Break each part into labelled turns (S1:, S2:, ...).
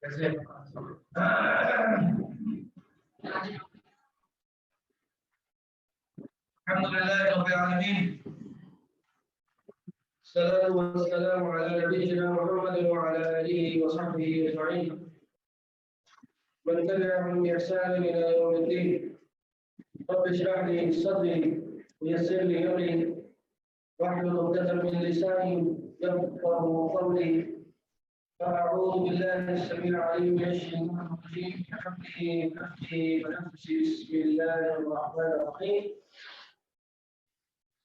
S1: الحمد لله رب العالمين، الصلاة والسلام على نبينا محمد وعلى آله وصحبه أجمعين، من تبعهم بإحسان إلى يوم الدين. رب اشرح لي صدري ويسر لي أمري واحلل عقدة من لساني يفقهوا قولي. أعوذ بالله السميع العليم من الشيطان الرجيم بحمده نفسي ونفسي. بسم الله الرحمن الرحيم.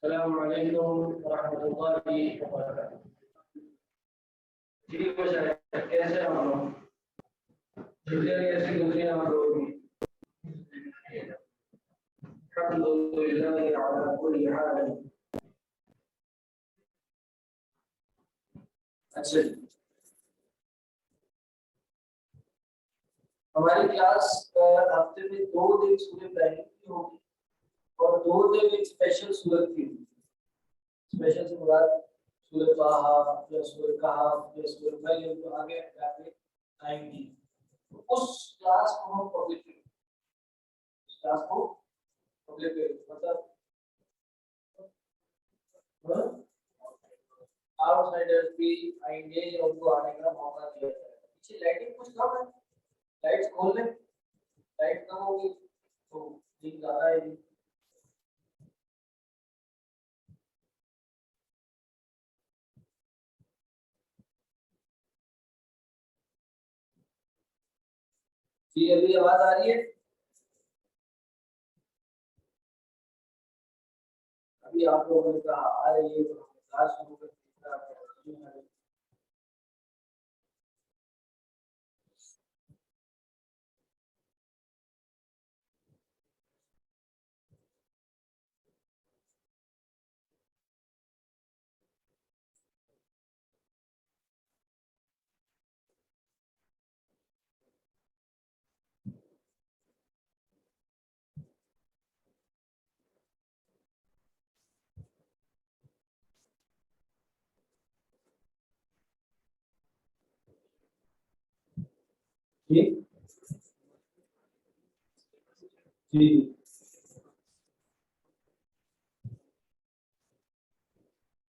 S1: السلام عليكم ورحمة الله وبركاته. جی کیسے آپ لوگ؟ ایسی گزرے آپ لوگ الحمد لله على كل حال. اچھا ہماری کلاس ہفتے میں 2 دن سورہ ابراہیم کی ہوگی اور 2 دن ایک اسپیشل سورت کی ہوگی. اسپیشل سے مراد سورہ طٰہٰ یا سورہ کہف یا سورہ مریم جو آگے جا کے آئیں گی. اس کلاس کو ہم پبلک کریں، اس کلاس کو پبلک کریں مطلب آؤٹ سائڈرز بھی آئیں گے یا ان کو آنے کا موقع دیا جائے گا. پیچھے لائٹنگ کچھ کم ہے، لائٹس کھول لیں. لائٹ کم ہوگی تو دن زیادہ ہے. جی ابھی آواز آ رہی ہے؟ ابھی آپ لوگوں نے کہا آ رہی ہے تو کلاس شروع کر دیں. جی جی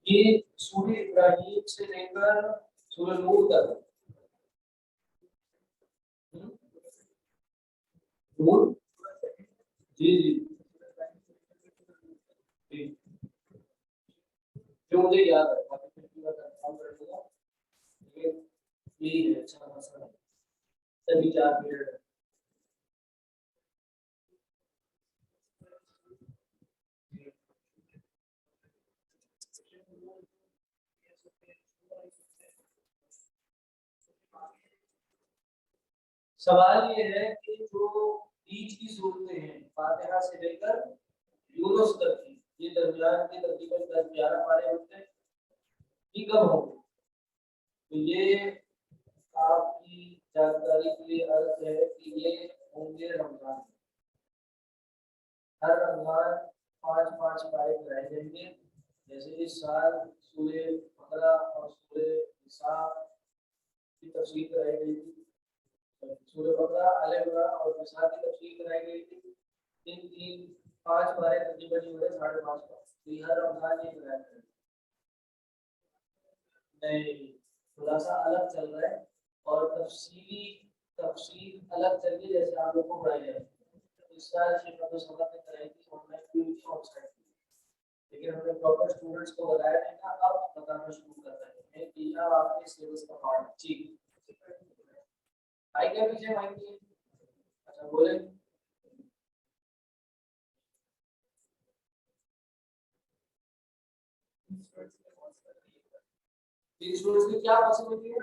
S1: یہ سورہ ابراہیم سے لے کر سورہ نور تک. نور جی جی جی جو مجھے یاد ہے باقی پھر پورا کنفرم کر دوں گا. یہی ہے اچھا مسئلہ سبھی 4 پیریڈ. سوال یہ ہے کہ جو بیچ کی صورتیں ہیں فاتحہ سے لے کر یونس تک کی، یہ درمیان کے تقریباً 10-11 پارے ہوتے ہیں، یہ کب ہوں گے؟ تو یہ آپ کی جانکاری کے لیے عرض ہے کہ یہ ہوں گے رمضان میں. ہر رمضان 5 پارے کرائے جائیں گے. جیسے اس سال سورہ بقرہ اور سورہ نساء کی تفسیر کرائی گئی تھی، سورہ بقرہ، آل عمران اور نساء کی تفسیر کرائی گئی تھی. 5 پارے تقریباً ہوئے 5.5 پارے. یہ ہر رمضان یہ کرایا کریں. نہیں، خلاصہ الگ چل رہا ہے اور تفصیل الگ چل رہی ہے جیسے آپ لوگوں کو پڑھائی جائے. اس سال شیخ عبد الصمد نے کرائی تھی آن لائن بھی تھی آن سائٹ بھی، لیکن ہم نے پراپر اسٹوڈنٹس کو بتایا نہیں تھا. اب بتانا شروع کر رہے ہیں کہ اب آپ کے سلیبس کا پارٹ ہے. ٹھیک آئی کیا پیچھے مائک کی؟ اچھا بولیں. اسٹوڈنٹس کی کیا پسند ہوتی ہے؟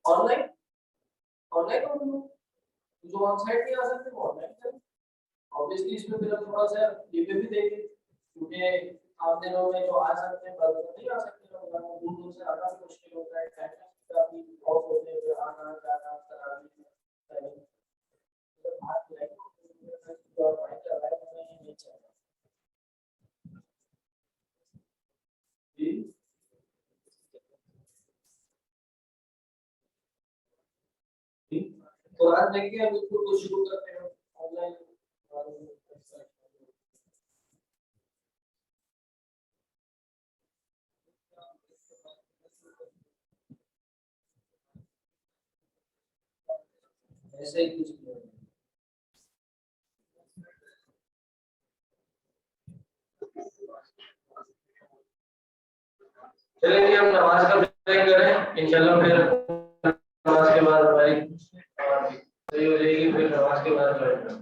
S1: آن لائن جو آن سائٹ نہیں آ سکتے وہ آن لائن کریں. obviously اس میں پھر تھوڑا سا یہ بھی دیکھیں کیونکہ آپ دنوں میں جو آ سکتے ہیں بل نہیں آ سکتے ہیں، دور سے آنا بھی مشکل ہوتا ہے. ٹائم کا بھی آف ہوتے ہیں، پھر آنا جانا کرنا جی قرآن دیکھ کے بالکل کو شروع کرتے ہیں آن لائن. ایسے ہی کچھ چلیے جی ہم نماز کا بریک کریں انشاءاللہ پھر نماز کے بعد ہماری صحیح ہو جائے گی پھر نماز کے بعد جوائن کریں.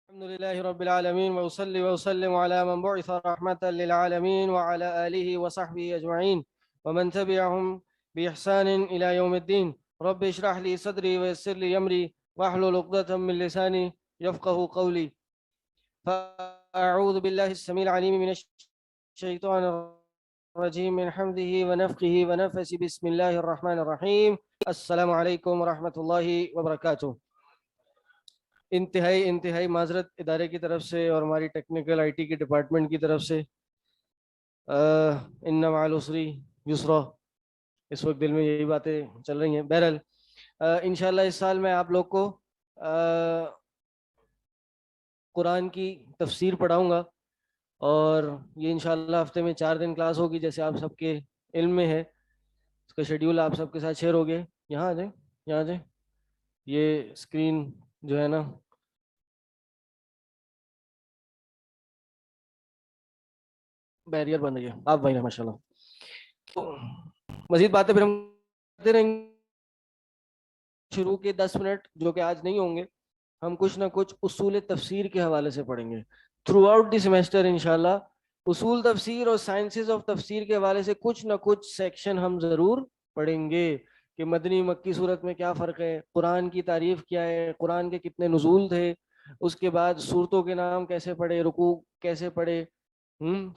S2: الحمد لله رب العالمين وأصلي وأسلم على من بعث رحمة للعالمين وعلى آله وصحبه أجمعين ومن تبعهم بإحسان إلى يوم الدين. رب اشرح لي صدري ويسر لي أمري واحلل عقدة من لساني يفقه قولي. فأعوذ بالله السميع العليم من الشيطان الرجيم من حمده ونفخه ونفسه. بسم الله الرحمن الرحيم. السلام عليكم ورحمة الله وبركاته. انتہائی معذرت ادارے کی طرف سے اور ہماری ٹیکنیکل آئی ٹی کے ڈپارٹمنٹ کی طرف سے. ان مع العسر یسرا، اس وقت دل میں یہی باتیں چل رہی ہیں. بہرحال انشاءاللہ اس سال میں آپ لوگ کو قرآن کی تفسیر پڑھاؤں گا اور یہ انشاءاللہ ہفتے میں 4 دن کلاس ہوگی جیسے آپ سب کے علم میں ہے. اس کا شیڈیول آپ سب کے ساتھ شیئر ہو گیا. یہاں آ جائیں، یہاں آ جائیں. یہ اسکرین جو ہے نا بیریئر بن رہی ہے. آپ بھائی ماشاء اللہ. تو مزید باتیں پھر ہم کرتے رہیں گے. شروع کے 10 منٹ جو کہ آج نہیں ہوں گے، ہم کچھ نہ کچھ اصول تفسیر کے حوالے سے پڑھیں گے. تھرو آؤٹ دی سیمسٹر انشاءاللہ اصول تفسیر اور سائنسز آف تفسیر کے حوالے سے کچھ نہ کچھ سیکشن ہم ضرور پڑھیں گے کہ مدنی مکی صورت میں کیا فرق ہے، قرآن کی تعریف کیا ہے، قرآن کے کتنے نزول تھے، اس کے بعد صورتوں کے نام کیسے پڑھے، رکوع کیسے پڑھے،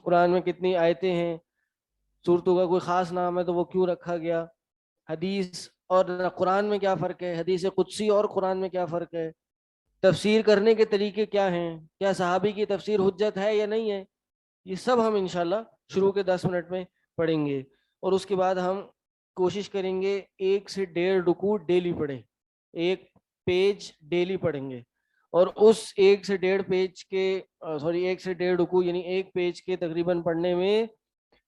S2: قرآن میں کتنی آیتیں ہیں، صورتوں کا کوئی خاص نام ہے تو وہ کیوں رکھا گیا، حدیث اور قرآن میں کیا فرق ہے، حدیث قدسی اور قرآن میں کیا فرق ہے، تفسیر کرنے کے طریقے کیا ہیں، کیا صحابی کی تفسیر حجت ہے یا نہیں ہے. یہ سب ہم انشاءاللہ شروع کے 10 منٹ میں پڑھیں گے. اور اس کے بعد ہم کوشش کریں گے 1 سے 1.5 رکوع ڈیلی پڑھیں، 1 پیج ڈیلی پڑھیں گے. اور اس 1 سے 1.5 پیج کے 1 سے 1.5 رکوع یعنی 1 پیج کے تقریباً پڑھنے میں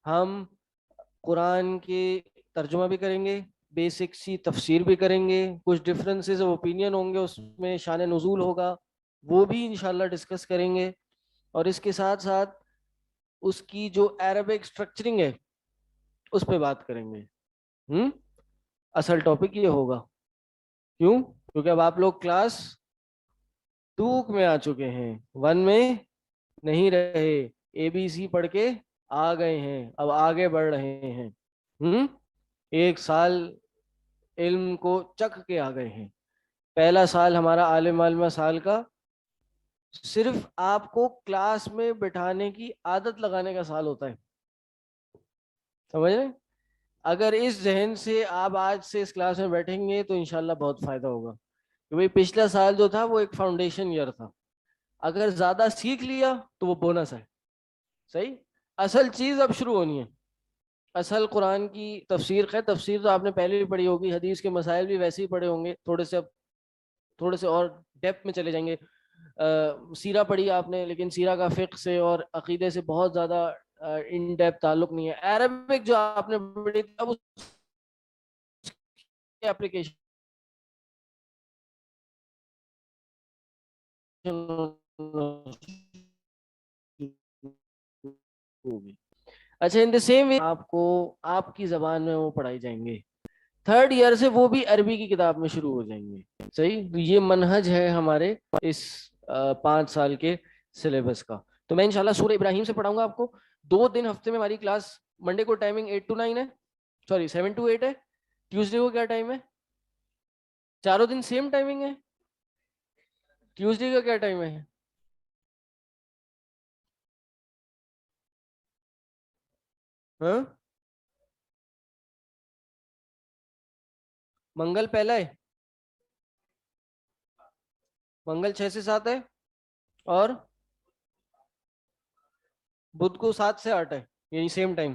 S2: ہم قرآن کے ترجمہ بھی کریں گے، بیسک سی تفسیر بھی کریں گے، کچھ ڈفرینسز آف اوپینین ہوں گے، اس میں شان نزول ہوگا وہ بھی انشاءاللہ ڈسکس کریں گے. اور اس کے ساتھ ساتھ اس کی جو عربک سٹرکچرنگ ہے اس پہ بات کریں گے. اصل ٹاپک یہ ہوگا. کیوں؟ کیونکہ اب آپ لوگ کلاس 2 میں آ چکے ہیں، 1 میں نہیں رہے. ABC پڑھ کے آ گئے ہیں، اب آگے بڑھ رہے ہیں. 1 سال علم کو چکھ کے آ گئے ہیں. پہلا سال ہمارا عالم علمہ سال کا صرف آپ کو کلاس میں بٹھانے کی عادت لگانے کا سال ہوتا ہے. سمجھ رہے؟ اگر اس ذہن سے آپ آج سے اس کلاس میں بیٹھیں گے تو انشاءاللہ بہت فائدہ ہوگا. کہ پچھلا سال جو تھا وہ ایک فاؤنڈیشن ایئر تھا، اگر زیادہ سیکھ لیا تو وہ بونس ہے. صحیح؟ اصل چیز اب شروع ہونی ہے. اصل قرآن کی تفسیر تفسیر تو آپ نے پہلے بھی پڑھی ہوگی، حدیث کے مسائل بھی ویسے ہی پڑھے ہوں گے، تھوڑے سے اور ڈیپتھ میں چلے جائیں گے. سیرہ پڑھی آپ نے، لیکن سیرہ کا فقہ سے اور عقیدے سے بہت زیادہ ان ڈیپتھ تعلق نہیں ہے. عربک جو آپ نے پڑھی اب اس کی اپلیکیشن ہوگی. اچھا، ان دا سیم وے آپ کو آپ کی زبان میں وہ پڑھائی جائیں گے. 3rd ایئر سے وہ بھی عربی کی کتاب میں شروع ہو جائیں گے. صحیح؟ یہ منہج ہے ہمارے اس 5 سال کے سلیبس کا. تو میں انشاءاللہ سورہ ابراہیم سے پڑھاؤں گا آپ کو. 2 دن ہفتے میں ہماری کلاس. منڈے کو ٹائمنگ 8 to 9 ہے، سوری 7 to 8 ہے. ٹیوزڈے کو کیا ٹائم ہے؟ چاروں دن سیم ٹائمنگ ہے. ٹیوزڈے کا کیا ٹائم ہے؟ ہاں، منگل پہلا ہے، منگل 6 سے 7 ہے، اور بدھ کو 7 سے 8 ہے، یعنی سیم ٹائم.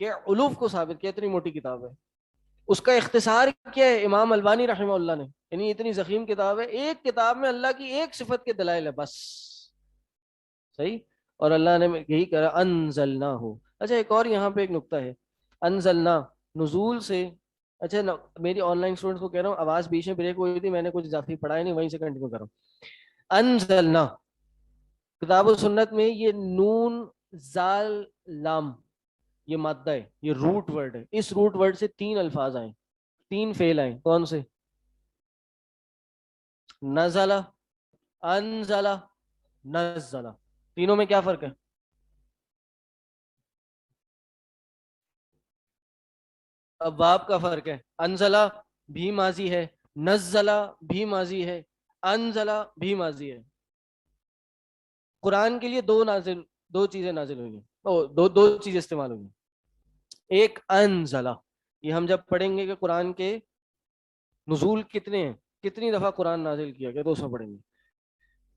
S2: کہ علوف کو ثابت کیا. اتنی موٹی کتاب ہے. اس کا اختصار کیا ہے امام البانی رحمہ اللہ نے, یعنی اتنی ضخیم کتاب ہے, ایک کتاب میں اللہ کی ایک صفت کے دلائل ہے بس. صحیح. اور اللہ نے یہی کرا انزلنا ہو. اچھا ایک اور یہاں پہ ایک نقطہ ہے, انزلنا نزول سے. اچھا میری آن لائن اسٹوڈنٹس کو کہہ رہا ہوں, آواز بیچ میں بریک ہوئی تھی, میں نے کچھ اضافی پڑھا ہے نہیں, وہیں سے کنٹینیو کر رہا ہوں. انزلنا کتاب و سنت میں یہ نون زال لام یہ مادہ ہے, یہ روٹ ورڈ ہے. اس روٹ ورڈ سے 3 الفاظ آئے, 3 فعل آئے. کون سے؟ نزلہ, انزلہ, نزلہ. تینوں میں کیا فرق ہے؟ اب باب کا فرق ہے. انزلہ بھی ماضی ہے, نزلہ بھی ماضی ہے, انزلہ بھی ماضی ہے. قرآن کے لیے دو چیزیں نازل ہوئی ہیں, دو چیزیں استعمال ہوئی ہیں. ایک انزلہ, یہ ہم جب پڑھیں گے کہ قرآن کے نزول کتنے ہیں, کتنی دفعہ قرآن نازل کیا گیا, تو اس میں پڑھیں گے.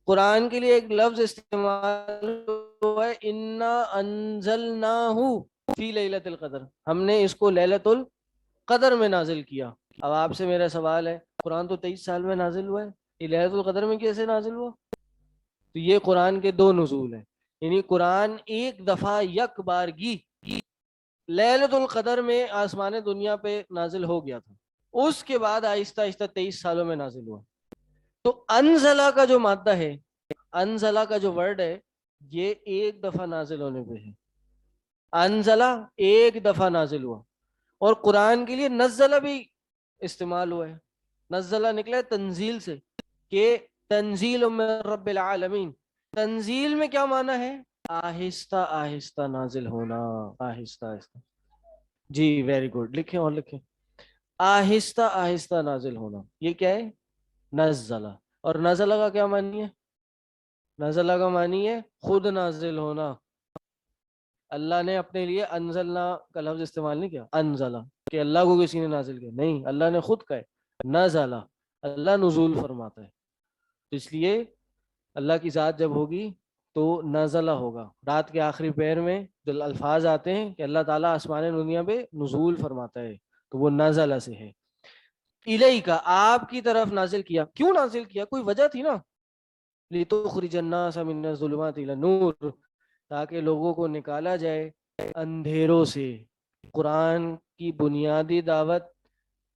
S2: قرآن کے لیے ایک لفظ استعمال ہوا ہے انا انزلناہ فی لیلۃ القدر, ہم نے اس کو لیلۃ القدر میں نازل کیا. اب آپ سے میرا سوال ہے, قرآن تو 23 سال میں نازل ہوا ہے, یہ لیلۃ القدر میں کیسے نازل ہوا؟ تو یہ قرآن کے 2 نزول ہیں, یعنی قرآن ایک دفعہ یک بارگی لیلۃ القدر میں آسمان دنیا پہ نازل ہو گیا تھا, اس کے بعد آہستہ آہستہ 23 سالوں میں نازل ہوا. تو انزلہ کا جو مادہ ہے, انزلہ کا جو ورڈ ہے, یہ ایک دفعہ نازل ہونے پہ ہے. انزلہ ایک دفعہ نازل ہوا. اور قرآن کے لیے نزلہ بھی استعمال ہوا ہے. نزلہ نکلا ہے تنزیل سے, کہ تنزیل من رب العالمین. تنزیل میں کیا معنی ہے؟ آہستہ آہستہ نازل ہونا, آہستہ آہستہ. جی ویری گڈ, لکھیں اور لکھیں. آہستہ آہستہ نازل ہونا, یہ کیا ہے؟ نزلہ. اور نزلہ کا کیا معنی ہے؟ نزلہ کا معنی ہے خود نازل ہونا. اللہ نے اپنے لیے انزلنا کا لفظ استعمال نہیں کیا, انزلہ کہ اللہ کو کسی نے نازل کیا, نہیں, اللہ نے خود کہا ہے نزلہ, اللہ نزول فرماتا ہے. تو اس لیے اللہ کی ذات جب ہوگی تو نزلہ ہوگا. رات کے آخری پہر میں جو الفاظ آتے ہیں کہ اللہ تعالیٰ آسمان دنیا پہ نزول فرماتا ہے, تو وہ نزلہ سے ہے. الیہ کا آپ کی طرف نازل کیا. کیوں نازل کیا؟ کوئی وجہ تھی نا, لتخرج الناس من الظلمات الی النور, تاکہ لوگوں کو نکالا جائے اندھیروں سے. قرآن کی بنیادی دعوت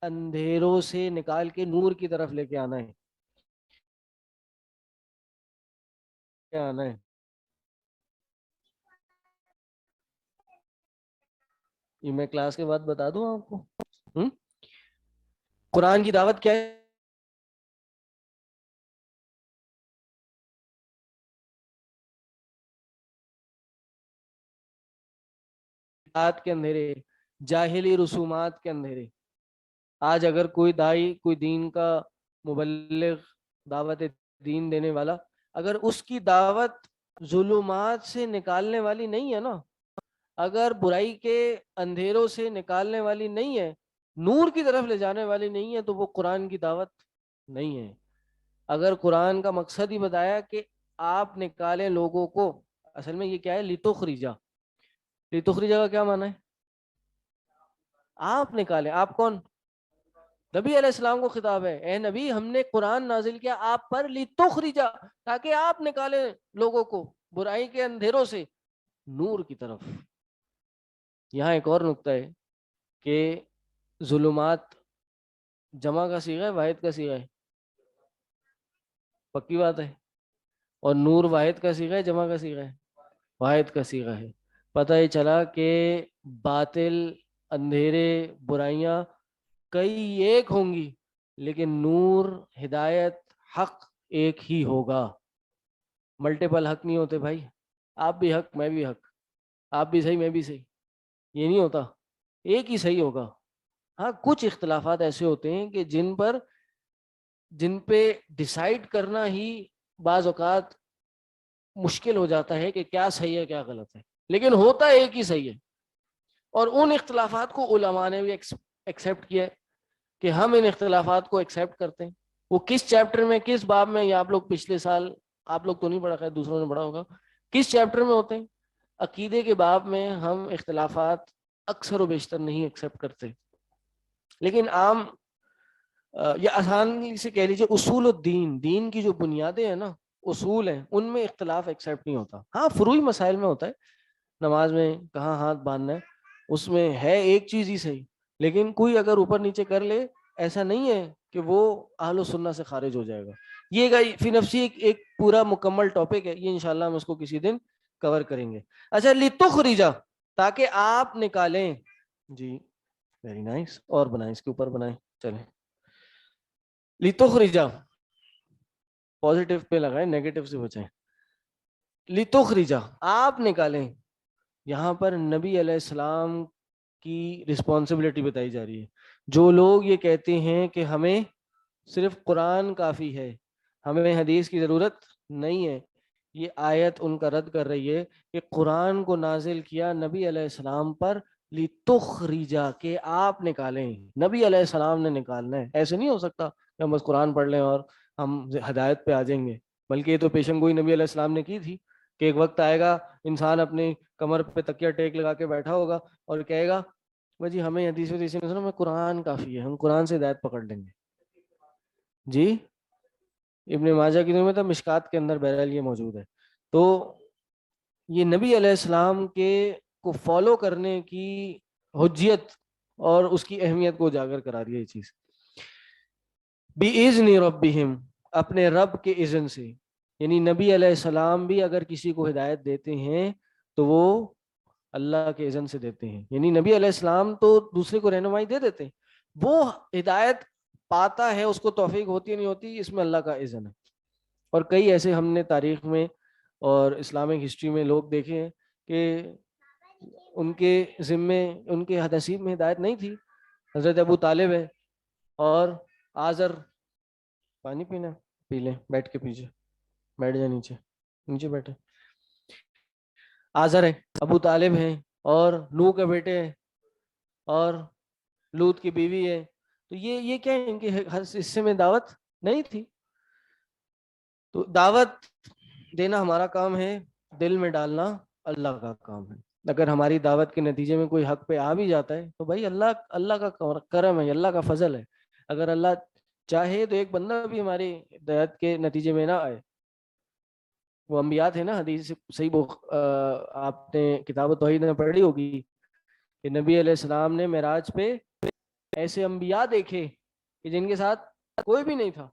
S2: اندھیروں سے نکال کے نور کی طرف لے کے آنا ہے. کیا آنا ہے؟ یہ میں کلاس کے بعد بتا دوں آپ کو. قرآن کی دعوت کیا ہے؟ کے اندھیرے, جاہلی رسومات کے اندھیرے. آج اگر کوئی دائی, کوئی دین کا مبلغ, دعوت دین دینے والا, اگر اس کی دعوت ظلمات سے نکالنے والی نہیں ہے نا, اگر برائی کے اندھیروں سے نکالنے والی نہیں ہے, نور کی طرف لے جانے والی نہیں ہے, تو وہ قرآن کی دعوت نہیں ہے. اگر قرآن کا مقصد ہی بتایا کہ آپ نکالیں لوگوں کو, اصل میں یہ کیا ہے؟ لتخرجا. لتخرجا کا کیا معنی ہے؟ آپ نکالیں. آپ کون؟ نبی علیہ السلام کو خطاب ہے, اے نبی ہم نے قرآن نازل کیا آپ پر لتخرجا, تاکہ آپ نکالیں لوگوں کو برائی کے اندھیروں سے نور کی طرف. یہاں ایک اور نقطہ ہے کہ ظلمات جمع کا صیغہ ہے, واحد کا صیغہ ہے؟ پکی بات ہے. اور نور واحد کا صیغہ ہے, جمع کا صیغہ ہے؟ واحد کا صیغہ ہے. پتہ یہ چلا کہ باطل, اندھیرے, برائیاں کئی ایک ہوں گی, لیکن نور, ہدایت, حق ایک ہی ہوگا. ملٹیپل حق نہیں ہوتے بھائی, آپ بھی حق میں بھی حق, آپ بھی صحیح میں بھی صحیح, یہ نہیں ہوتا. ایک ہی صحیح ہوگا. ہاں کچھ اختلافات ایسے ہوتے ہیں کہ جن پہ ڈیسائیڈ کرنا ہی بعض اوقات مشکل ہو جاتا ہے کہ کیا صحیح ہے کیا غلط ہے, لیکن ہوتا ایک ہی صحیح ہے. اور ان اختلافات کو علماء نے بھی ایکسیپٹ کیا ہے کہ ہم ان اختلافات کو ایکسیپٹ کرتے ہیں. وہ کس چیپٹر میں, کس باب میں, یہ آپ لوگ پچھلے سال, آپ لوگ تو نہیں پڑھا, خیر دوسروں نے پڑھا ہوگا, کس چیپٹر میں ہوتے ہیں؟ عقیدے کے باب میں ہم اختلافات اکثر و بیشتر نہیں ایکسیپٹ کرتے. لیکن عام یا آسانی سے کہہ لیجیے اصول الدین، دین کی جو بنیادیں ہیں نا، اصول ہیں، ان میں اختلاف ایکسیپٹ نہیں ہوتا. ہاں فروعی مسائل میں ہوتا ہے، نماز میں کہاں ہاتھ باندھنا ہے اس میں ہے ایک چیز ہی صحیح، لیکن کوئی اگر اوپر نیچے کر لے ایسا نہیں ہے کہ وہ اہل سنت سے خارج ہو جائے گا. یہ فی نفسی ایک پورا مکمل ٹاپک ہے، یہ انشاءاللہ ہم اس کو کسی دن کور کریں گے. اچھا، لتخرجا، تاکہ آپ نکالیں. جی ویری نائس، اور بنائیں، اس کے اوپر بنائیں. چلیں، لتخرجا پازیٹیو پہ لگائیں، نیگیٹو سے بچائیں. لتخرجا، آپ نکالیں. یہاں پر نبی علیہ السلام کی رسپانسبلٹی بتائی جا رہی ہے. جو لوگ یہ کہتے ہیں کہ ہمیں صرف قرآن کافی ہے، ہمیں حدیث کی ضرورت نہیں ہے، یہ آیت ان کا رد کر رہی ہے کہ قرآن کو نازل کیا نبی علیہ السلام پر لتخرجا، کہ آپ نکالیں. نبی علیہ السلام نے نکالنا ہے، ایسے نہیں ہو سکتا کہ ہم بس قرآن پڑھ لیں اور ہم ہدایت پہ آ جائیں گے. بلکہ یہ تو پیشن گوئی نبی علیہ السلام نے کی تھی کہ ایک وقت آئے گا انسان اپنی کمر پہ تکیہ ٹیک لگا کے بیٹھا ہوگا اور کہے گا وہ جی ہمیں حدیث میں سنو، ہمیں قرآن کافی ہے، ہم قرآن سے ہدایت پکڑ لیں گے. جی ابن ماجہ کی میں تھا، مشکات کے اندر بہرحال یہ موجود ہے. تو یہ نبی علیہ السلام کے کو فالو کرنے کی حجیت اور اس کی اہمیت کو اجاگر کرا رہی ہے یہ چیز. بِإِذْنِ رَبِّهِمْ، اپنے رب کے اذن سے. یعنی نبی علیہ السلام بھی اگر کسی کو ہدایت دیتے ہیں تو وہ اللہ کے اذن سے دیتے ہیں. یعنی نبی علیہ السلام تو دوسرے کو رہنمائی دے دیتے ہیں، وہ ہدایت پاتا ہے، اس کو توفیق ہوتی ہے نہیں ہوتی، اس میں اللہ کا اذن ہے. اور کئی ایسے ہم نے تاریخ میں اور اسلامک ہسٹری میں لوگ دیکھے ہیں کہ ان کے ذمے، ان کے نصیب میں ہدایت نہیں تھی. حضرت ابو طالب ہے، اور آزر، پانی پینا پی لیں، بیٹھ کے پیجے، بیٹھ جائے نیچے، نیچے بیٹھے. آزر ہے، ابو طالب ہیں، اور نوح کے بیٹے ہیں، اور لوط کی بیوی ہے. تو یہ کیا ہے، ان کے ہر حصے میں دعوت نہیں تھی. تو دعوت دینا ہمارا کام ہے، دل میں ڈالنا اللہ کا کام ہے. اگر ہماری دعوت کے نتیجے میں کوئی حق پہ آ بھی جاتا ہے تو بھائی اللہ کا کرم ہے، اللہ کا فضل ہے. اگر اللہ چاہے تو ایک بندہ بھی ہماری دعوت کے نتیجے میں نہ آئے. وہ انبیاء تھے نا، حدیث صحیح آپ نے کتاب توحید میں پڑھی ہوگی کہ نبی علیہ السلام نے معراج پہ ایسے انبیاء دیکھے کہ جن کے ساتھ کوئی بھی نہیں تھا.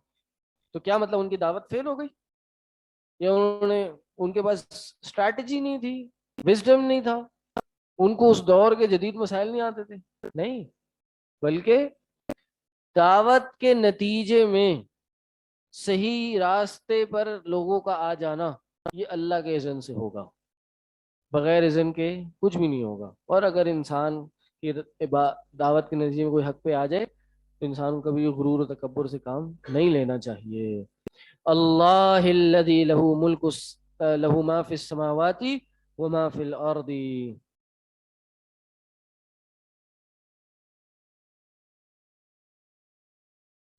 S2: تو کیا مطلب ان کی دعوت فیل ہو گئی، یا ان کے پاس اسٹریٹجی نہیں تھی، وزڈم نہیں تھا، ان کو اس دور کے جدید مسائل نہیں آتے تھے؟ نہیں، بلکہ دعوت کے نتیجے میں صحیح راستے پر لوگوں کا آ جانا یہ اللہ کے اذن سے ہوگا، بغیر اذن کے کچھ بھی نہیں ہوگا. اور اگر انسان کی دعوت کے نتیجے میں کوئی حق پہ آ جائے تو انسان کو کبھی غرور و تکبر سے کام نہیں لینا چاہیے. اللہ الذی لہ ما فی السماوات وما فی الارض.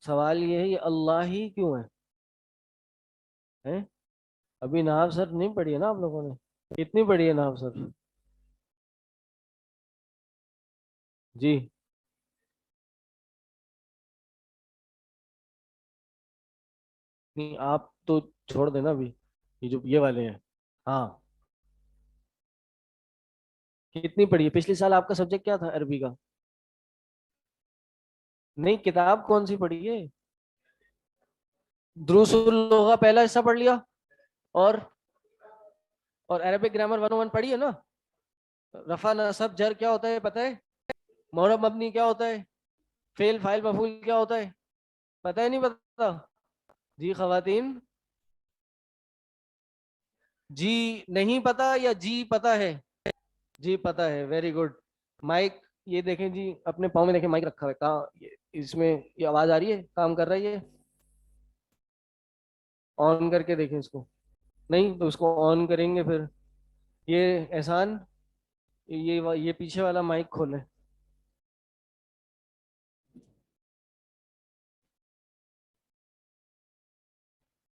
S2: سوال یہ ہے، یہ اللہ ہی کیوں ہے؟ ابھی نحو سر نہیں پڑھی ہے نا آپ لوگوں نے؟ کتنی پڑھی ہے نحو سر؟ جی نہیں، آپ تو چھوڑ دینا ابھی، یہ جو یہ والے ہیں. ہاں کتنی پڑھی ہے؟ پچھلے سال آپ کا سبجیکٹ کیا تھا عربی کا؟ نہیں، کتاب کون سی پڑھی ہے؟ دروس اللغہ پہلا حصہ پڑھ لیا، اور عربک گرامر 101 پڑھی ہے نا؟ رفع نصب جر کیا ہوتا ہے پتہ ہے؟ معرب مبنی کیا ہوتا ہے؟ فعل فاعل مفعول کیا ہوتا ہے؟ پتہ ہے نہیں پتہ؟ جی خواتین، جی نہیں پتہ یا جی پتہ ہے؟ جی پتہ ہے، ویری گڈ. مائک یہ دیکھیں جی، اپنے پاؤں میں دیکھیں، مائک رکھا ہے کہاں، اس میں یہ آواز آ رہی ہے، کام کر رہی ہے؟ آن کر کے دیکھیں اس کو. نہیں تو اس کو آن کریں گے پھر. یہ احسان، یہ پیچھے والا مائک کھولیں.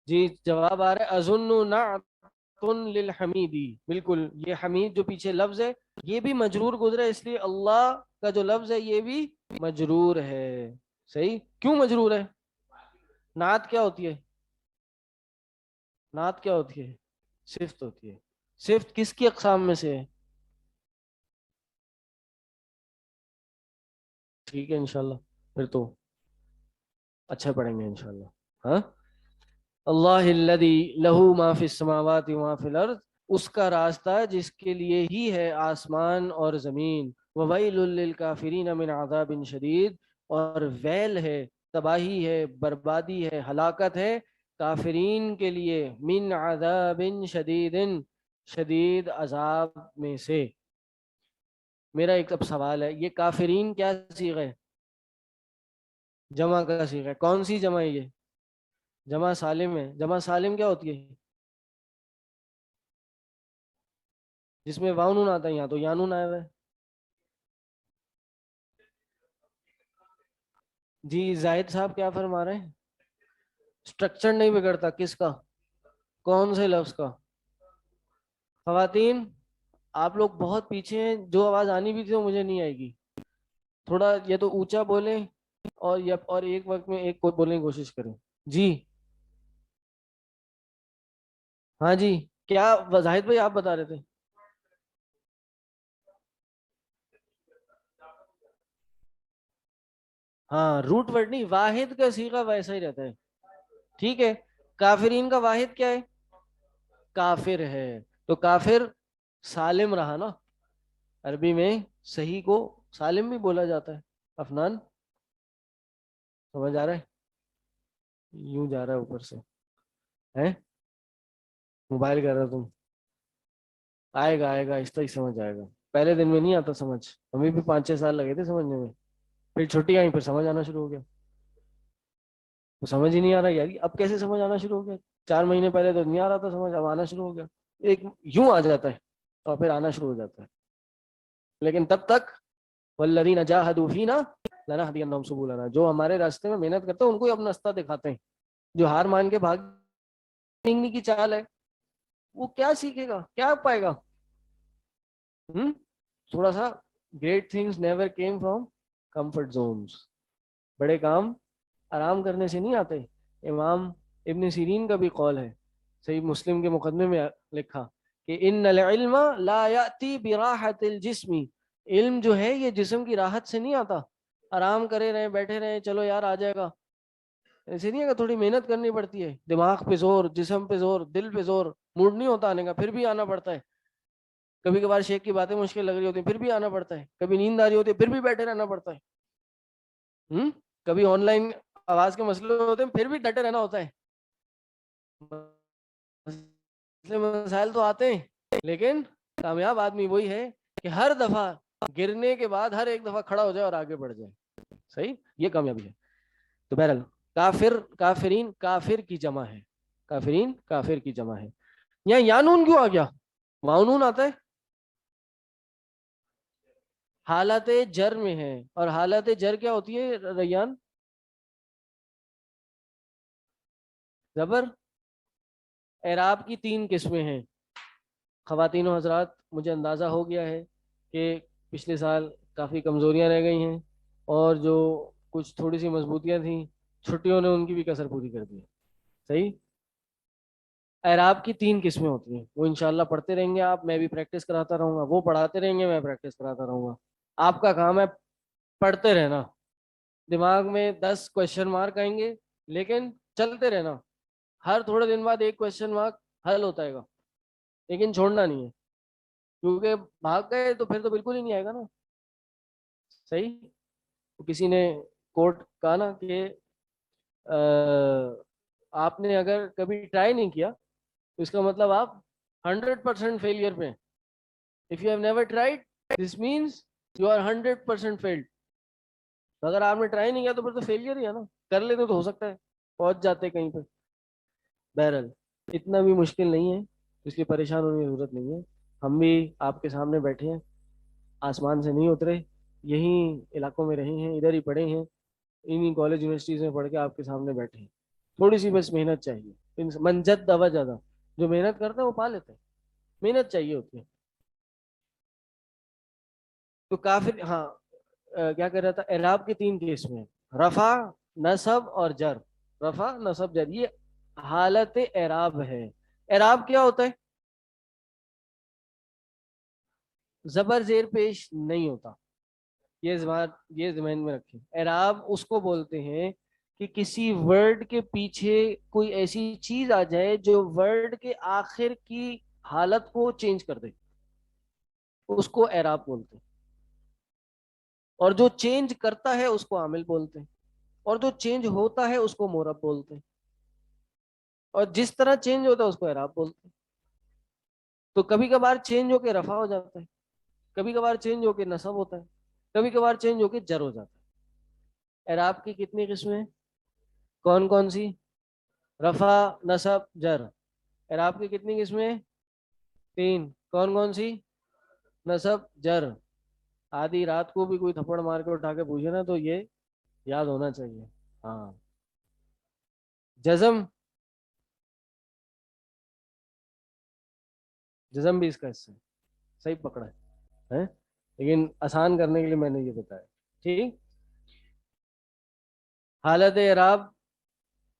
S2: جی جواب آ رہا ہے، اظن للحمیدی، بالکل یہ حمید جو پیچھے لفظ ہے یہ بھی مجرور گزرا ہے، اس لیے اللہ کا جو لفظ ہے یہ بھی مجرور ہے. صحیح. کیوں مجرور ہے؟ نعت کیا ہوتی ہے؟ نعت کیا ہوتی ہے؟ صفت ہوتی ہے. صفت کس کی اقسام میں سے ہے؟ ٹھیک ہے انشاءاللہ پھر تو اچھا پڑھیں گے انشاءاللہ. ہاں. اللہ الذی لہ ما فی السماوات و ما فی الارض، اس کا راستہ جس کے لیے ہی ہے آسمان اور زمین. وویل للکافرین من عذاب شدید، اور ویل ہے، تباہی ہے، بربادی ہے، ہلاکت ہے کافرین کے لیے، من عذاب شدید، شدید عذاب میں سے. میرا ایک اب سوال ہے، یہ کافرین کیا صیغہ ہے؟ جمع کا صیغہ ہے. کون سی جمع ہے یہ؟ جمع سالم ہے. جمع سالم کیا ہوتی ہے؟ جس میں واو نون آتا ہے، یہاں تو یا نون آیا ہوا ہے. جی زاہد صاحب کیا فرما رہے ہیں؟ اسٹرکچر نہیں بگڑتا کس کا؟ کون سے لفظ کا؟ خواتین آپ لوگ بہت پیچھے ہیں، جو آواز آنی بھی تھی وہ مجھے نہیں آئے گی. تھوڑا یا تو اونچا بولیں اور ایک وقت میں ایک کو بولنے کی کوشش کریں. جی ہاں جی. کیا زاہد بھائی آپ بتا رہے تھے؟ ہاں روٹ ورڈ نہیں، واحد کا صیغہ ویسا ہی رہتا ہے. ٹھیک ہے. کافرین کا واحد کیا ہے؟ کافر ہے. تو کافر سالم رہا نا. عربی میں صحیح کو سالم بھی بولا جاتا ہے. افنان سمجھ آ رہا ہے؟ یوں جا رہا ہے اوپر سے ہے. موبائل کر رہا تم. آئے گا آئے گا، اس طرح ہی سمجھ آئے گا. پہلے دن میں نہیں آتا سمجھ، ہمیں بھی 5-6 سال لگے تھے سمجھنے میں. پھر چھٹی آئی، پھر سمجھ آنا شروع ہو گیا. تو سمجھ ہی نہیں آ رہا یار، اب کیسے سمجھ آنا شروع ہو گیا؟ 4 مہینے پہلے تو نہیں آ رہا تھا سمجھ، اب آنا شروع ہو گیا. ایک یوں آ جاتا ہے اور پھر آنا شروع ہو جاتا ہے. لیکن تب تک والذین جاہدوا فینا لنہدینہم سبلنا، جو ہمارے راستے میں محنت کرتے ہیں ان کو ہی اپنا راستہ دکھاتے ہیں. جو ہار مان کے بھاگنے کی چال ہے وہ کیا سیکھے گا، کیا پائے گا؟ تھوڑا سا great things never came from comfort zones. بڑے کام آرام کرنے سے نہیں آتے. امام ابن سیرین کا بھی قول ہے، صحیح مسلم کے مقدمے میں لکھا کہ ان العلم لا یاتی براحت الجسم، علم جو ہے یہ جسم کی راحت سے نہیں آتا. آرام کرے رہے بیٹھے رہے چلو یار آ جائے گا، ایسے نہیں ہے. تھوڑی محنت کرنی پڑتی ہے، دماغ پہ زور، جسم پہ زور، دل پہ زور. موڈ نہیں ہوتا آنے کا پھر بھی آنا پڑتا ہے. کبھی کبھار شیخ کی باتیں مشکل لگ رہی ہوتی ہیں پھر بھی آنا پڑتا ہے. کبھی نیند آ رہی ہوتی ہے پھر بھی بیٹھے رہنا پڑتا ہے. کبھی آن لائن آواز کے مسئلے ہوتے ہیں پھر بھی ڈٹے رہنا ہوتا ہے. مسائل تو آتے ہیں لیکن کامیاب آدمی وہی ہے کہ ہر دفعہ گرنے کے بعد ہر ایک دفعہ کھڑا ہو جائے اور آگے بڑھ جائے. صحیح، یہ کامیابی ہے. تو بہرحال کافر، کافرین کافر کی جمع ہے. کافرین کافر کی جمع ہے. یہاں یانون کیوں آ گیا؟ ماؤنون آتا ہے حالت جر میں ہے. اور حالت جر کیا ہوتی ہے ریان؟ زبر. اعراب کی 3 قسمیں ہیں. خواتین و حضرات مجھے اندازہ ہو گیا ہے کہ پچھلے سال کافی کمزوریاں رہ گئی ہیں اور جو کچھ تھوڑی سی مضبوطیاں تھیں چھٹیوں نے ان کی بھی کسر پوری کر دی. صحیح. اعراب کی 3 قسمیں ہوتی ہیں، وہ انشاءاللہ پڑھتے رہیں گے آپ، میں بھی پریکٹس کراتا رہوں گا، وہ پڑھاتے رہیں گے، میں پریکٹس کراتا رہوں گا. آپ کا کام ہے پڑھتے رہنا. دماغ میں 10 کوشچن مارک آئیں گے لیکن چلتے رہنا. ہر تھوڑے دن بعد ایک کوشچن مارک حل ہوتا ہے گا لیکن چھوڑنا نہیں ہے، کیونکہ بھاگ گئے تو پھر تو بالکل ہی نہیں آئے گا نا. صحیح. کسی نے کوٹ کہا نا کہ آپ نے اگر کبھی ٹرائی نہیں کیا تو اس کا مطلب آپ 100% فیلئر پہ ہیں. If you have never tried, this means you are 100% failed. اگر آپ نے ٹرائی نہیں کیا تو پھر تو فیلئر ہی ہے نا. کر لیتے تو ہو سکتا ہے پہنچ جاتے کہیں پہ. بہرحال اتنا بھی مشکل نہیں ہے، اس لیے پریشان ہونے کی ضرورت نہیں ہے. ہم بھی آپ کے سامنے بیٹھے ہیں، آسمان سے نہیں اترے، یہیں علاقوں میں رہے ہیں، ادھر ہی پڑھے ہیں، انہیں کالج یونیورسٹیز میں پڑھ کے آپ کے سامنے بیٹھے ہیں. تھوڑی سی بس محنت چاہیے. من جد زیادہ جو محنت کرتے ہیں وہ پا لیتے ہیں، محنت چاہیے ہوتی ہے. تو کافر، ہاں کیا کر رہا تھا، اعراب کے تین کیس میں، رفع، نصب اور جر. رفع، نصب، جر، یہ حالت اعراب ہے. اعراب کیا ہوتا ہے؟ زبر زیر پیش نہیں ہوتا. یہ ذہن میں رکھیں. اعراب اس کو بولتے ہیں کہ کسی ورڈ کے پیچھے کوئی ایسی چیز آ جائے جو ورڈ کے آخر کی حالت کو چینج کر دے، اس کو اعراب بولتے ہیں. اور جو چینج کرتا ہے اس کو عامل بولتے ہیں، اور جو چینج ہوتا ہے اس کو مورب بولتے ہیں، اور جس طرح چینج ہوتا ہے اس کو اعراب بولتے ہیں. تو کبھی کبھار چینج ہو کے رفع ہو جاتا ہے، کبھی کبھار چینج ہو کے نصب ہوتا ہے، کبھی کبھار چینج ہو کے جر ہو جاتا ہے. اعراب کی کتنی قسمیں ہیں؟ کون کون سی؟ رفع، نصب، جر. اعراب کی کتنی قسمیں ہیں؟ تین. کون کون سی؟ نصب، جر. آدھی رات کو بھی کوئی تھپڑ مار کے اٹھا کے پوچھے نا تو یہ یاد ہونا چاہیے. ہاں. جزم، جزم بھی اس کا حصہ ہے. صحیح پکڑا ہے. لیکن آسان کرنے کے لیے میں نے یہ بتایا. ٹھیک. حالت اعراب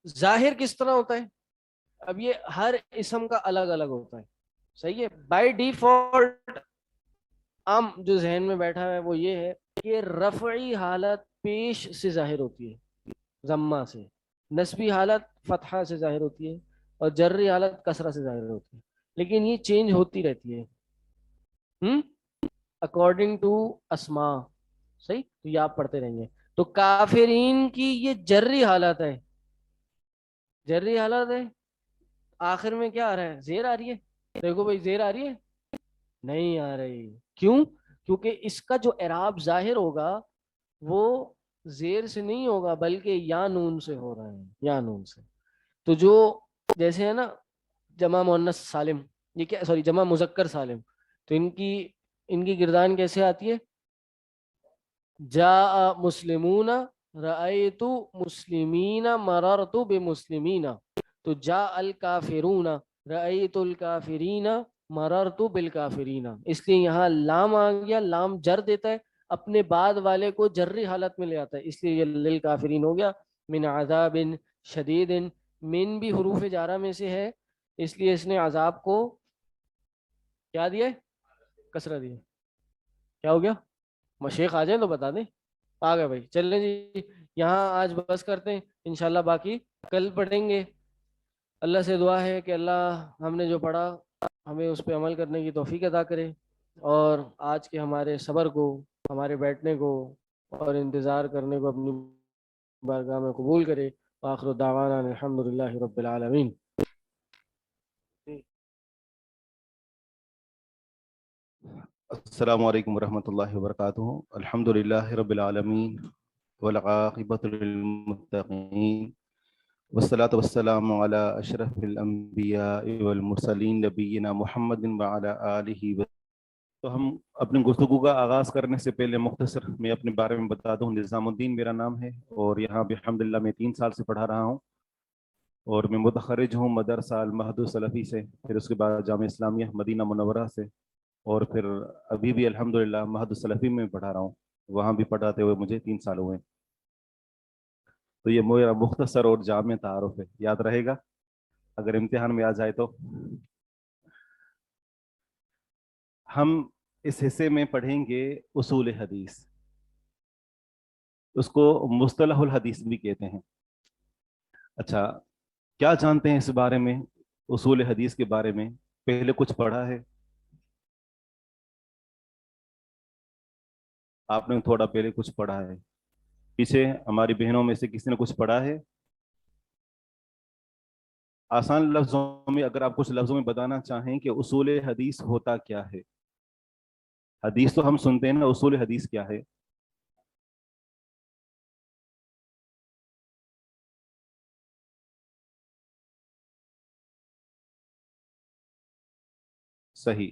S2: ظاہر کس طرح ہوتا ہے؟ اب یہ ہر اسم کا الگ الگ ہوتا ہے. صحیح ہے. بائی ڈیفالٹ عام جو ذہن میں بیٹھا ہے وہ یہ ہے کہ رفعی حالت پیش سے ظاہر ہوتی ہے، ضمہ سے. نسبی حالت فتحہ سے ظاہر ہوتی ہے، اور جری حالت کسرہ سے ظاہر ہوتی ہے. لیکن یہ چینج ہوتی رہتی ہے اکارڈنگ ٹو اسما. صحیح. تو یہ آپ پڑھتے رہیں گے. تو کافرین کی یہ جری حالت ہے، جری حالت ہے. آخر میں کیا آ رہا ہے؟ زیر آ رہی ہے. دیکھو بھائی، زیر آ رہی ہے؟ نہیں آ رہی. کیوں؟ کیونکہ اس کا جو اعراب ظاہر ہوگا وہ زیر سے نہیں ہوگا بلکہ یا نون سے ہو رہا ہے، یا نون سے. تو جو جیسے ہے نا جمع مؤنث سالم، یہ کیا، سوری، جمع مذکر سالم، تو ان کی گردان کیسے آتی ہے؟ جاء مسلمون، رأیت مسلمین، مررت بمسلمین. تو جاء الکافرون، رأیت الکافرین، مررت بالکافرین. اس لیے یہاں لام آ گیا، لام جر دیتا ہے، اپنے بعد والے کو جری حالت میں لے آتا ہے، اس لیے یہ للکافرین ہو گیا. من عذاب شدید، من بھی حروف جارہ میں سے ہے، اس لیے اس نے عذاب کو کیا دیا ہے؟ کسرہ دیا. کیا ہو گیا؟ مشیخ آ جائیں تو بتا دیں. آ گئے بھائی. چلیں جی، یہاں آج بس کرتے ہیں، انشاءاللہ باقی کل پڑھیں گے. اللہ سے دعا ہے کہ اللہ ہم نے جو پڑھا ہمیں اس پہ عمل کرنے کی توفیق عطا کرے، اور آج کے ہمارے صبر کو، ہمارے بیٹھنے کو اور انتظار کرنے کو اپنی بارگاہ میں قبول کرے. آخر دعوانا الحمدللہ رب العالمین.
S3: السلام علیکم ورحمۃ اللہ وبرکاتہ. الحمد للہ رب العالمین والعاقبۃ للمتقین والصلاة والسلام علی اشرف الانبیاء والمرسلین نبینا محمد وعلی آلہ. تو ہم اپنی گفتگو کا آغاز کرنے سے پہلے مختصر میں اپنے بارے میں بتا دوں. نظام الدین میرا نام ہے، اور یہاں بھی الحمدللہ میں 3 سال سے پڑھا رہا ہوں، اور میں متخرج ہوں مدرسہ المہد السلفی سے، پھر اس کے بعد جامعہ اسلامیہ مدینہ منورہ سے، اور پھر ابھی بھی الحمدللہ مہد السلفی میں پڑھا رہا ہوں. وہاں بھی پڑھاتے ہوئے مجھے 3 سال ہوئے. تو یہ میرا مختصر اور جامع تعارف ہے، یاد رہے گا اگر امتحان میں آ جائے تو. ہم اس حصے میں پڑھیں گے اصول حدیث، اس کو مصطلح الحدیث بھی کہتے ہیں. اچھا، کیا جانتے ہیں اس بارے میں، اصول حدیث کے بارے میں؟ پہلے کچھ پڑھا ہے آپ نے؟ تھوڑا پہلے کچھ پڑھا ہے؟ پیچھے ہماری بہنوں میں سے کسی نے کچھ پڑھا ہے؟ آسان لفظوں میں اگر آپ کچھ لفظوں میں بتانا چاہیں کہ اصول حدیث ہوتا کیا ہے. حدیث تو ہم سنتے ہیں نا، اصول حدیث کیا ہے؟ صحیح.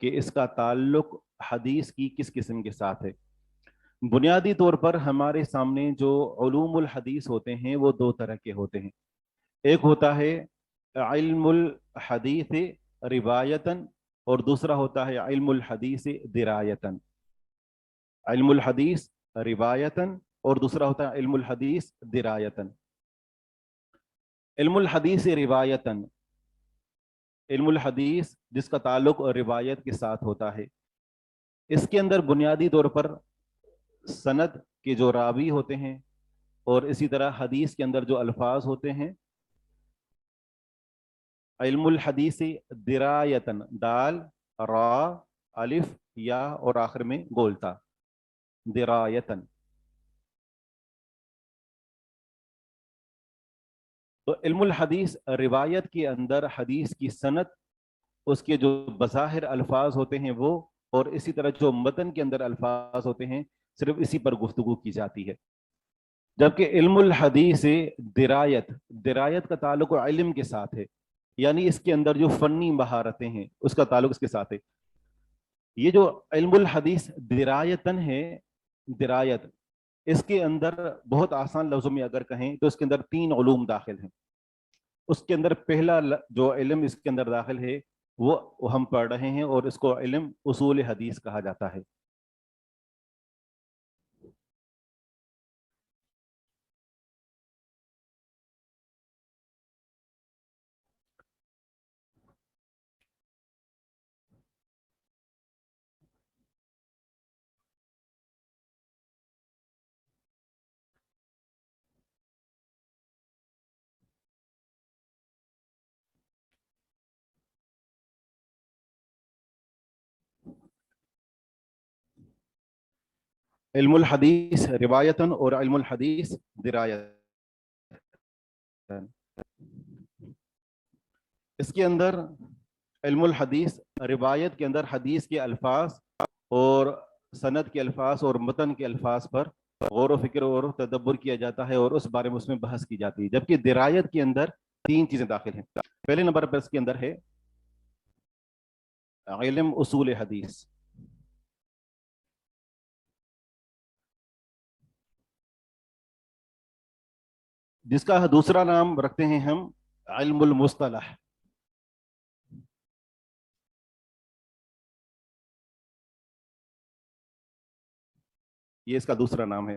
S3: کہ اس کا تعلق حدیث کی کس قسم کے ساتھ ہے. بنیادی طور پر ہمارے سامنے جو علوم الحدیث ہوتے ہیں وہ دو طرح کے ہوتے ہیں. ایک ہوتا ہے علم الحدیث روایتاً اور دوسرا ہوتا ہے علم الحدیث درایتاً. علم الحدیث روایتاً اور دوسرا ہوتا ہے علم الحدیث درایتاً. علم الحدیث روایتاً، علم الحدیث جس کا تعلق روایت کے ساتھ ہوتا ہے، اس کے اندر بنیادی طور پر سند کے جو راوی ہوتے ہیں اور اسی طرح حدیث کے اندر جو الفاظ ہوتے ہیں. علم الحدیث درایتاً، دال را الف یا اور آخر میں گولتا، درایتاً. تو علم الحدیث روایت کے اندر حدیث کی سند، اس کے جو بظاہر الفاظ ہوتے ہیں وہ، اور اسی طرح جو متن کے اندر الفاظ ہوتے ہیں صرف اسی پر گفتگو کی جاتی ہے. جبکہ علم الحدیث درایت، درایت کا تعلق علم کے ساتھ ہے، یعنی اس کے اندر جو فنی مہارتیں ہیں اس کا تعلق اس کے ساتھ ہے. یہ جو علم الحدیث درایتاً ہے، درایت، اس کے اندر بہت آسان لفظوں میں اگر کہیں تو اس کے اندر 3 علوم داخل ہیں. اس کے اندر پہلا جو علم اس کے اندر داخل ہے وہ ہم پڑھ رہے ہیں اور اس کو علم اصول حدیث کہا جاتا ہے. علم الحدیث روایتاً اور علم الحدیث درایتاً. اس کے اندر علم الحدیث روایت کے اندر حدیث کے الفاظ اور سند کے الفاظ اور متن کے الفاظ پر غور و فکر اور تدبر کیا جاتا ہے اور اس بارے میں اس میں بحث کی جاتی ہے. جبکہ درایت کے اندر 3 چیزیں داخل ہیں. پہلے نمبر پر اس کے اندر ہے علم اصول حدیث، جس کا دوسرا نام رکھتے ہیں ہم علم المصطلح. یہ اس کا دوسرا نام ہے.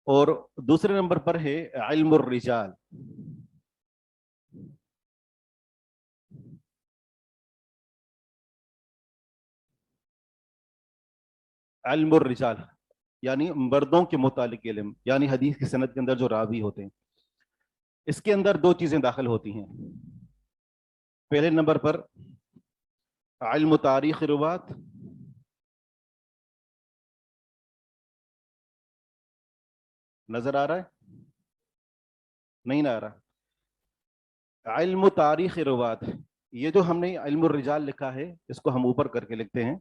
S3: اور دوسرے نمبر پر ہے علم الرجال. علم الرجال یعنی مردوں کے متعلق علم، یعنی حدیث کی سند کے اندر جو راوی ہوتے ہیں. اس کے اندر 2 چیزیں داخل ہوتی ہیں. پہلے نمبر پر علم تاریخ روات، نظر آ رہا ہے؟ نہیں نہ آ رہا. علم تاریخ روات، یہ جو ہم نے علم الرجال لکھا ہے اس کو ہم اوپر کر کے لکھتے ہیں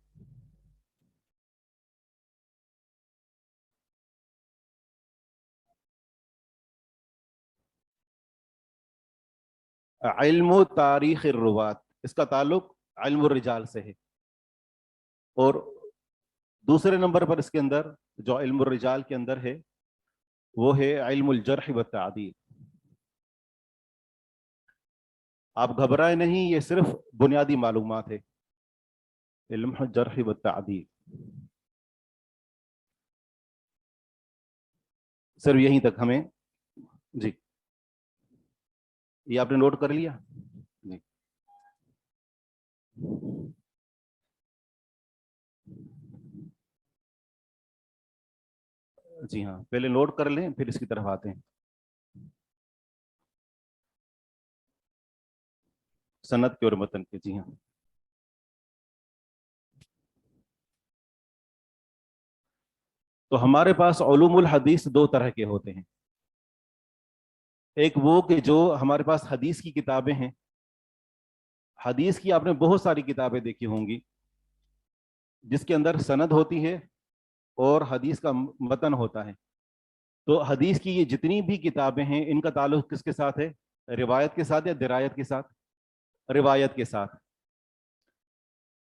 S3: علم تاریخ الروات. اس کا تعلق علم الرجال سے ہے. اور دوسرے نمبر پر اس کے اندر جو علم الرجال کے اندر ہے وہ ہے علم الجرح والتعدیل. آپ گھبرائیں نہیں، یہ صرف بنیادی معلومات ہے. علم الجرح والتعدیل صرف یہیں تک ہمیں. جی یہ آپ نے نوٹ کر لیا؟ جی جی ہاں، پہلے نوٹ کر لیں پھر اس کی طرف آتے ہیں. سند کے اور متن کے. جی ہاں، تو ہمارے پاس علوم الحدیث 2 طرح کے ہوتے ہیں. ایک وہ کہ جو ہمارے پاس حدیث کی کتابیں ہیں. حدیث کی آپ نے بہت ساری کتابیں دیکھی ہوں گی جس کے اندر سند ہوتی ہے اور حدیث کا متن ہوتا ہے. تو حدیث کی یہ جتنی بھی کتابیں ہیں ان کا تعلق کس کے ساتھ ہے؟ روایت کے ساتھ یا درایت کے ساتھ؟ روایت کے ساتھ.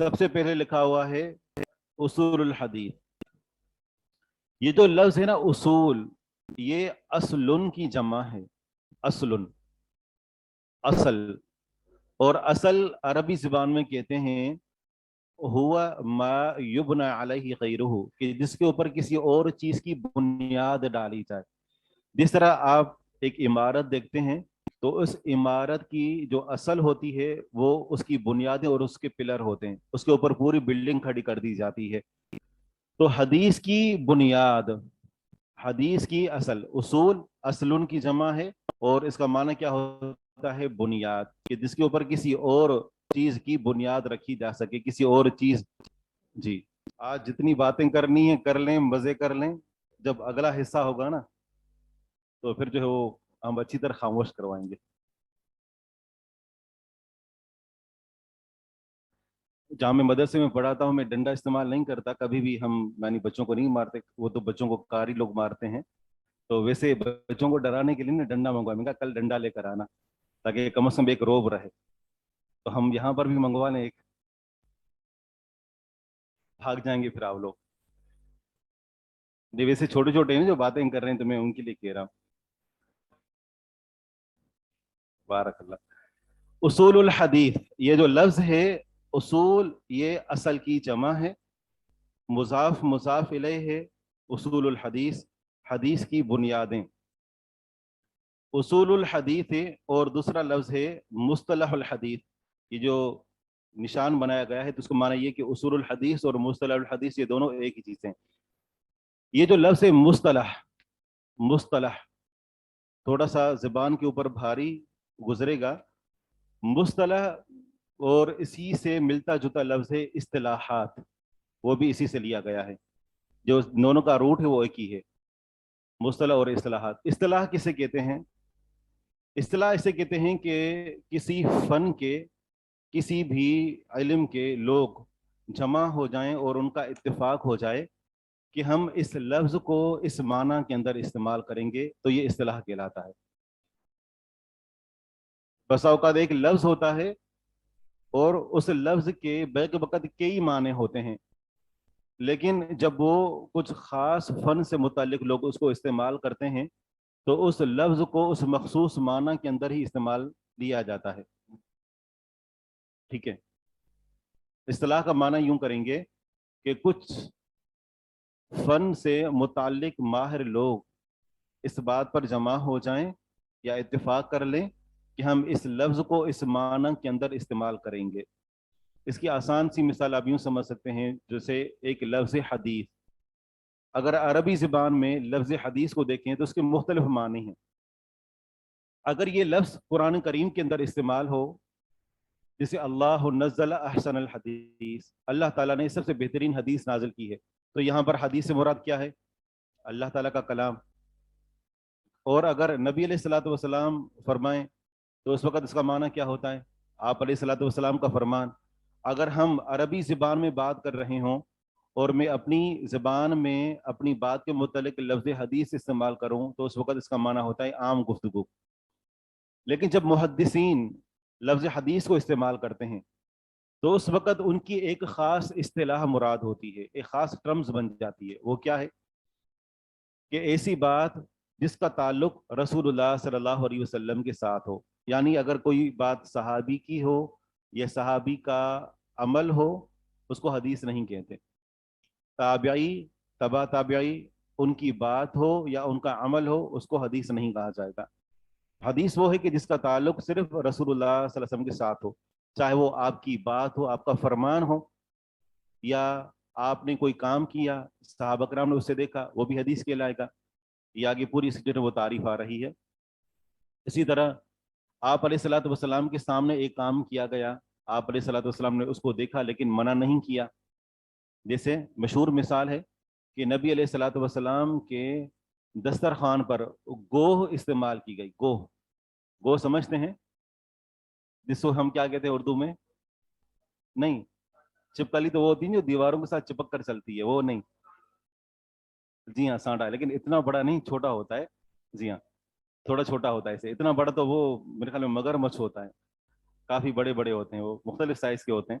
S3: سب سے پہلے لکھا ہوا ہے اصول الحدیث. یہ جو لفظ ہے نا اصول، یہ اصلن کی جمع ہے. اصلن، اصل. اور اصل عربی زبان میں کہتے ہیں ہوا ما یبنى علیہ غیرہ، کہ جس کے اوپر کسی اور چیز کی بنیاد ڈالی جائے. جس طرح آپ ایک عمارت دیکھتے ہیں تو اس عمارت کی جو اصل ہوتی ہے وہ اس کی بنیادیں اور اس کے پلر ہوتے ہیں، اس کے اوپر پوری بلڈنگ کھڑی کر دی جاتی ہے. تو حدیث کی بنیاد، حدیث کی اصل، اصول اصلن کی جمع ہے، اور اس کا معنی کیا ہوتا ہے؟ بنیاد، کہ جس کے اوپر کسی اور چیز کی بنیاد رکھی جا سکے، کسی اور چیز. جی آج جتنی باتیں کرنی ہیں کر لیں، مزے کر لیں، جب اگلا حصہ ہوگا نا تو پھر جو ہے وہ ہم اچھی طرح خاموش کروائیں گے. جہاں میں مدرسے میں پڑھاتا ہوں میں ڈنڈا استعمال نہیں کرتا کبھی بھی، ہم یعنی بچوں کو نہیں مارتے، وہ تو بچوں کو کاری لوگ مارتے ہیں. تو ویسے بچوں کو ڈرانے کے لیے نا ڈنڈا منگوایا، میں کہا کل ڈنڈا لے کر آنا تاکہ کم از کم ایک روب رہے. تو ہم یہاں پر بھی منگوا لیں ایک، بھاگ جائیں گے پھر آپ لوگ. جی ویسے چھوٹے چھوٹے ہیں جو باتیں کر رہے ہیں تو میں ان کے لیے کہہ رہا ہوں. بارک اللہ. اصول الحدیث، یہ جو لفظ ہے اصول، یہ اصل کی جمع ہے. مضاف مضاف الیہ ہے. اصول الحدیث، حدیث کی بنیادیں. اصول الحدیث ہے، اور دوسرا لفظ ہے مصطلح الحدیث. یہ جو نشان بنایا گیا ہے تو اس کو معنی یہ کہ اصول الحدیث اور مصطلح الحدیث یہ دونوں ایک ہی چیز ہیں. یہ جو لفظ ہے مصطلح، مصطلح تھوڑا سا زبان کے اوپر بھاری گزرے گا. مصطلح اور اسی سے ملتا جتا لفظ ہے اصطلاحات، وہ بھی اسی سے لیا گیا ہے. جو دونوں کا روٹ ہے وہ ایک ہی ہے، مصطلح اور اصطلاحات. اصطلاح کسے کہتے ہیں؟ اصطلاح اسے کہتے ہیں کہ کسی فن کے، کسی بھی علم کے لوگ جمع ہو جائیں اور ان کا اتفاق ہو جائے کہ ہم اس لفظ کو اس معنی کے اندر استعمال کریں گے تو یہ اصطلاح کہلاتا ہے. بسا اوقات ایک لفظ ہوتا ہے اور اس لفظ کے بیک وقت کئی معنی ہوتے ہیں، لیکن جب وہ کچھ خاص فن سے متعلق لوگ اس کو استعمال کرتے ہیں تو اس لفظ کو اس مخصوص معنی کے اندر ہی استعمال لیا جاتا ہے. ٹھیک ہے. اصطلاح کا معنی یوں کریں گے کہ کچھ فن سے متعلق ماہر لوگ اس بات پر جمع ہو جائیں یا اتفاق کر لیں کہ ہم اس لفظ کو اس معنی کے اندر استعمال کریں گے. اس کی آسان سی مثال آپ یوں سمجھ سکتے ہیں، جیسے ایک لفظ حدیث. اگر عربی زبان میں لفظ حدیث کو دیکھیں تو اس کے مختلف معنی ہیں. اگر یہ لفظ قرآن کریم کے اندر استعمال ہو، جیسے اللہ نزل احسن الحدیث، اللہ تعالیٰ نے سب سے بہترین حدیث نازل کی ہے، تو یہاں پر حدیث سے مراد کیا ہے؟ اللہ تعالیٰ کا کلام. اور اگر نبی علیہ الصلوۃ والسلام فرمائیں تو اس وقت اس کا معنی کیا ہوتا ہے؟ آپ علیہ الصلوۃ والسلام کا فرمان. اگر ہم عربی زبان میں بات کر رہے ہوں اور میں اپنی زبان میں اپنی بات کے متعلق لفظ حدیث استعمال کروں تو اس وقت اس کا معنی ہوتا ہے عام گفتگو. لیکن جب محدثین لفظ حدیث کو استعمال کرتے ہیں تو اس وقت ان کی ایک خاص اصطلاح مراد ہوتی ہے، ایک خاص ٹرمز بن جاتی ہے. وہ کیا ہے؟ کہ ایسی بات جس کا تعلق رسول اللہ صلی اللہ علیہ وسلم کے ساتھ ہو. یعنی اگر کوئی بات صحابی کی ہو یا صحابی کا عمل ہو اس کو حدیث نہیں کہتے. تابعی، تبا تابعی، ان کی بات ہو یا ان کا عمل ہو اس کو حدیث نہیں کہا جائے گا. حدیث وہ ہے کہ جس کا تعلق صرف رسول اللہ صلی اللہ علیہ وسلم کے ساتھ ہو، چاہے وہ آپ کی بات ہو، آپ کا فرمان ہو، یا آپ نے کوئی کام کیا صحابہ کرام نے اسے دیکھا، وہ بھی حدیث کہلائے گا. یہ آگے پوری اس کی وہ تعریف آ رہی ہے. اسی طرح آپ علیہ الصلوۃ والسلام کے سامنے ایک کام کیا گیا، آپ علیہ الصلوۃ والسلام نے اس کو دیکھا لیکن منع نہیں کیا. جیسے مشہور مثال ہے کہ نبی علیہ الصلوۃ والسلام کے دسترخوان پر گوہ استعمال کی گئی. گوہ، گوہ سمجھتے ہیں جس کو ہم کیا کہتے ہیں اردو میں؟ نہیں، چپکلی تو وہ ہوتی ہے جو دیواروں کے ساتھ چپک کر چلتی ہے، وہ نہیں. جی ہاں سانڈا، لیکن اتنا بڑا نہیں، چھوٹا ہوتا ہے. جی ہاں تھوڑا چھوٹا ہوتا ہے اسے. اتنا بڑا تو وہ میرے خیال میں مگر مچھ ہوتا ہے، کافی بڑے بڑے ہوتے ہیں، وہ مختلف سائز کے ہوتے ہیں.